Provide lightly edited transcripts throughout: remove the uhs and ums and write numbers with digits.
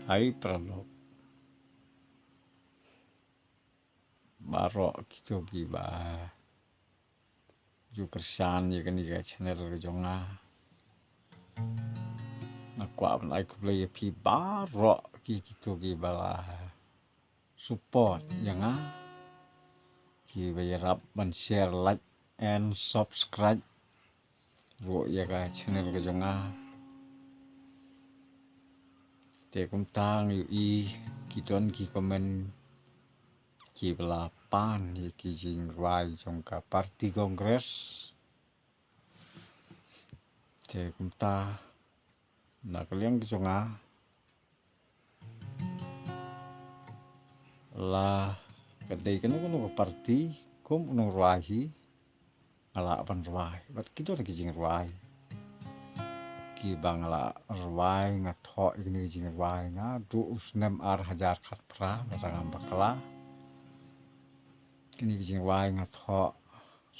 Hai pralog barok gitu giba ju kersan ya kan iga channel ke jonga nakwa ban ai kublai pi barok gitu giba lah support yang ki bayarap ban share, like and subscribe ro ya ka channel ke jonga te kum tang yu i kiton ki komen ki bela pan ye ki jing rai jong ka parti kongres te kum ta na kalian ke jonga la kadai kan ko parti kom no rai ala pan rai bat kido ki jing rai ki bangla rai ngatho ini jing rai na du usnem ar hajar khat pra batang bakla kini jing rai ngatho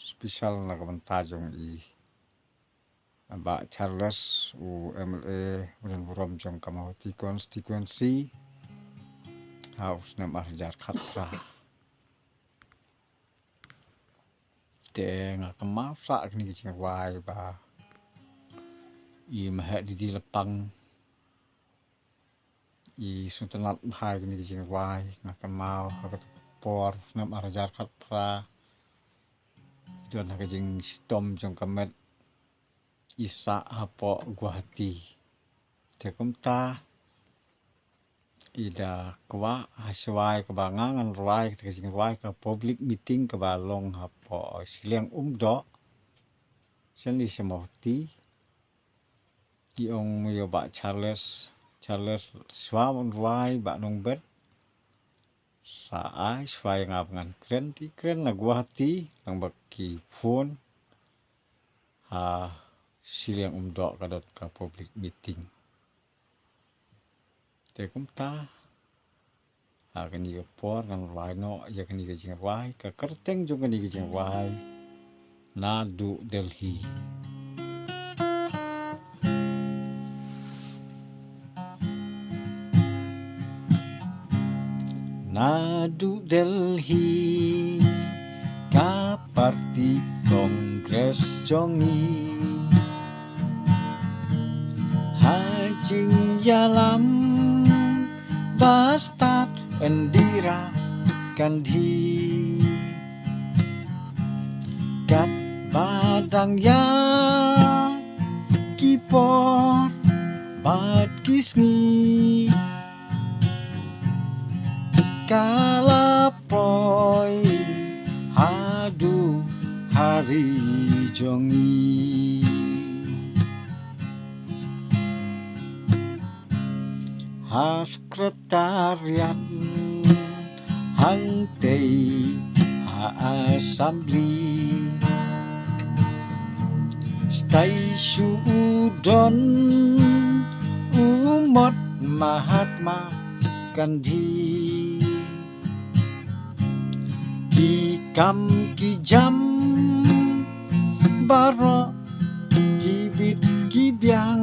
spesial na kabanta jong i ba Charles u MLA udan burom jong kamawati constituency haus nem ar hajar khat pra te ngakama sa kini jing rai ba i maha di lepang i suntanat bahai kini jing rai ngakamau hakat por nem ar hajar khat pra don hakajing stom jong kamet isa hapo Guwahati tekum ta ida kwa haswai kebangangan ruai tekajing ruai ke public meeting ke balong hapo siliang umdo sen di semoti iong yo ba Charles swam ruai ba nong bet sa ai swai ngap ngan kren na Guwahati lang baki phone siliang umdo kadot ka public meeting te kum ta kani ga por ngan rai no ya kani ga jing rai ka kerteng jong kani ga jing rai na du Delhi na du Delhi ka parti kongres jongi hajing yalam bastard Indira Gandhi kat badang ya kipor bad kisngi kalapoy hadu hari jongi sekretariat hangtei asambli stasiun udon umat Mahatma Gandhi kikam kijam baro kibit kibyang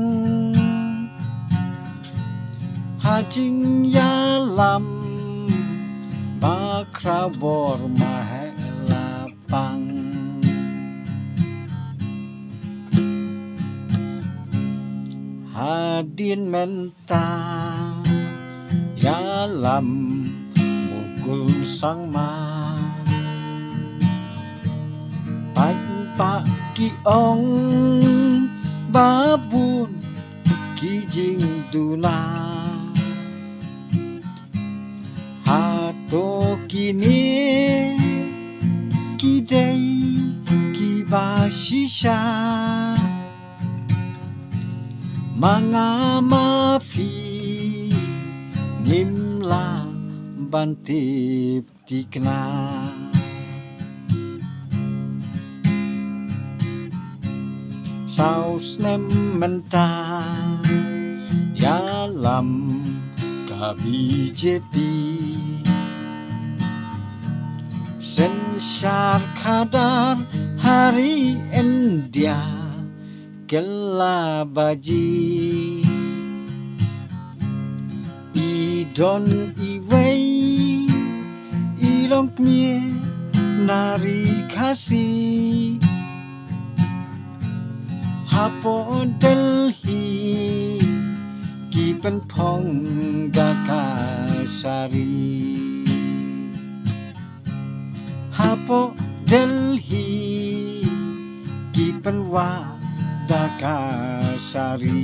hajing yalam bakrabor mahelapang hadin menta yalam mukul sangma pagpa kiong babun kijing duna hato kini kidei kibashisha mga mafi nimla bantip tikna saus nem menta yalam ka BJP sensar kadar hari India kelabaji Don iwei ilong mie nari kasih Hapo Delhi Kipen Pong Dakasari Hapo Delhi Kipen Wa Dakasari